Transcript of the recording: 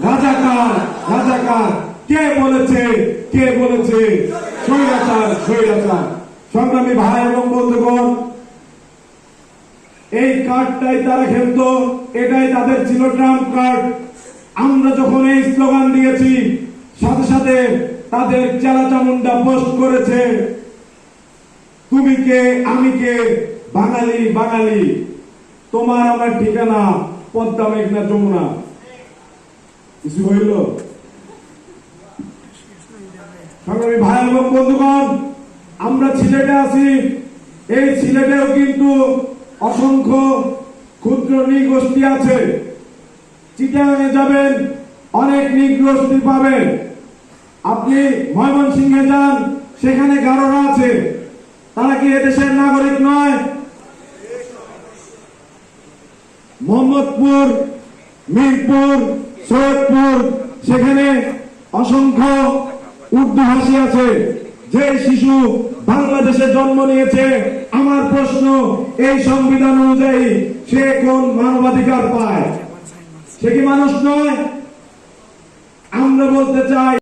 রাজাকার রাজাকার কে বলেছে? কে বলেছে? স্বৈরাচার স্বৈরাচার। সংগ্রামী ভাই এবং বন্ধুগণ, এই কার্ডটাই তারা খেলতো, এটাই তাদের ছিল ট্রাম্প কার্ড। আমরা যখন এই স্লোগান দিয়েছি, সাথে সাথে তাদের চেলা চামুন্ডা পোস্ট করেছে, তুমি কে আমি কে, বাঙালি বাঙালি, তোমার আমার ঠিকানা পদ্মা মেঘনা যমুনা। কিছু হইল? সংগ্রামী ভাই এবং বন্ধুগণ, আমরা সিলেটে আছি, এই সিলেটেও কিন্তু অসংখ্য ক্ষুদ্র নৃগোষ্ঠী আছে। চিটাগাঙে যাবেন, অনেক নৃগোষ্ঠী পাবেন। আপনি ময়মনসিংহে যান, সেখানে গারোরা আছে। তারা কি এদেশের নাগরিক নয়? মোহাম্মদপুর, মিরপুর, সৈয়দপুর, সেখানে অসংখ্য উর্দুভাষী আছে। যে শিশু বাংলাদেশে জন্ম নিয়েছে, আমার প্রশ্ন, এই সংবিধান অনুযায়ী সে কোন মানবাধিকার পায়? সে কি মানুষ নয়? আমরা বলতে চাই